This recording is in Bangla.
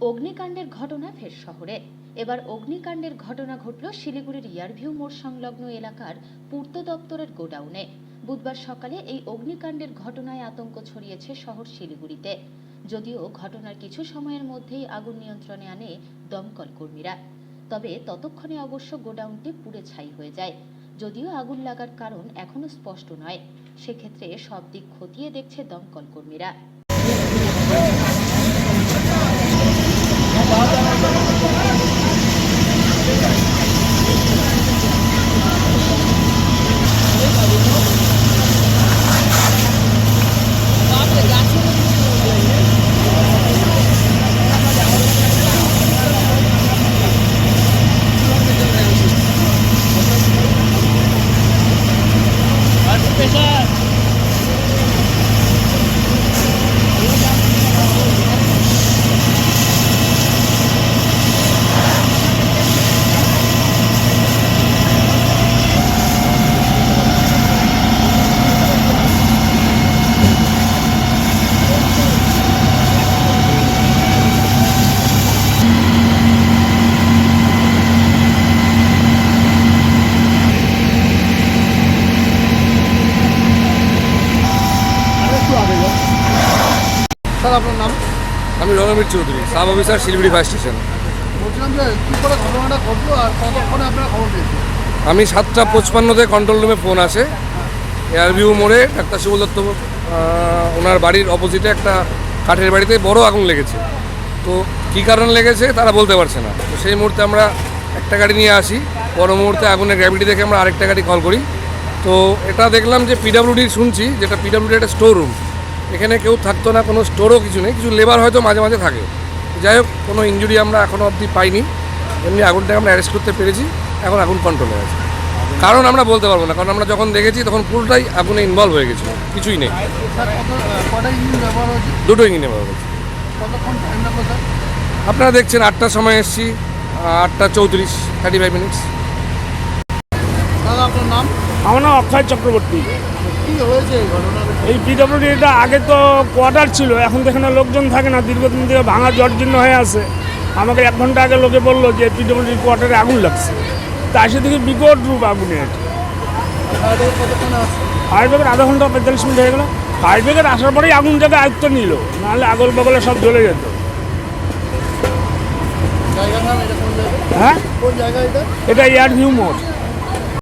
অগ্নিকাণ্ডের ঘটনা ফের শহরে। এবার অগ্নিকাণ্ডের ঘটনা ঘটল শিলিগুড়ির ইয়ারভিউ মোড় সংলগ্ন এলাকার পূর্ত দপ্তরের গোডাউনে। বুধবার সকালে এই অগ্নিকাণ্ডের ঘটনায় আতঙ্ক ছড়িয়েছে শহর শিলিগুড়িতে। যদিও ঘটনার কিছু সময়ের মধ্যেই আগুন নিয়ন্ত্রণে আনে দমকল কর্মীরা, তবে ততক্ষণে অবশ্য গোডাউনটি পুড়ে ছাই হয়ে যায়। যদিও আগুন লাগার কারণ এখনো স্পষ্ট নয়, সেক্ষেত্রে সব দিক খতিয়ে দেখছে দমকল কর্মীরা। স্যার আপনার নাম? আমি Ranbir Chowdhury, sub officer Siliguri fire station. বলছিলাম যে কী করে ঘটনাটা ঘটলো আর কতক্ষণে আপনারা খবর পেয়েছেন? আমি 7:55 কন্ট্রোল রুমে ফোন আসে। এয়ারভিউ মোড়ে ডাক্তার সুবল দত্ত ওনার বাড়ির অপোজিটে একটা কাঠের বাড়িতে বড় আগুন লেগেছে। তো কী কারণ লেগেছে তারা বলতে পারছে না। তো সেই মুহূর্তে আমরা একটা গাড়ি নিয়ে আসি। পর মুহূর্তে আগুনের গ্র্যাভিটি দেখে আমরা আরেকটা গাড়ি কল করি। তো এটা দেখলাম যে পিডাব্লিউডির শুনছি, যেটা পিডাব্লিউডি একটা স্টোর রুম। এখানে কেউ থাকতো না, কোনো স্টোরও কিছু নেই, কিছু লেবার হয়তো মাঝে মাঝে থাকে। যাই হোক, কোনো ইনজুরি আমরা এখনও অবধি পাইনি। এমনি আগুনটাকে আমরা অ্যারেস্ট করতে পেরেছি, এখন আগুন কন্ট্রোলে আছে। কারণ আমরা বলতে পারবো না, কারণ আমরা যখন দেখেছি তখন পুরোটাই আগুনে ইনভলভ হয়ে গেছিলো, কিছুই নেই। কটা ইঞ্জিন ব্যবহার হয়েছে? দুটো ইঞ্জিনে ব্যবহার হয়েছে। কতক্ষণ টাইম লাগলো স্যার? আপনারা দেখছেন 8টার সময় এসেছি, 8:34, 35 মিনিটস। দাদা আপনার নাম? আমার নাম অক্ষয় চক্রবর্তী। কী হয়েছে এই ঘটনাটা? এই পিডব্লিউডি এটা আগে তো কোয়ার্টার ছিল, এখন তো এখানে লোকজন থাকে না, দীর্ঘদিন থেকে ভাঙা জর্জীর্ণ হয়ে আছে। আমাকে 1 ঘন্টা আগে লোকে বললো যে পিডব্লিউডি কোয়ার্টারে আগুন লাগছে। তা এসে দেখি বিকট রূপ আগুনের। ফায়ার ব্রিগেড কতক্ষণে আসছে? ফায়ার ব্রিগেড আধা ঘন্টা 45 মিনিট হয়ে গেল। ফায়ার ব্রিগেড আসার পরেই আগুনটাকে আয়ত্ত নিল, নাহলে আগল বগলে সব জ্বলে যেত। জায়গার নাম এটা কোন জায়গা? হ্যাঁ, কোন জায়গা এটা? এটা এয়ারভিউ মোড়।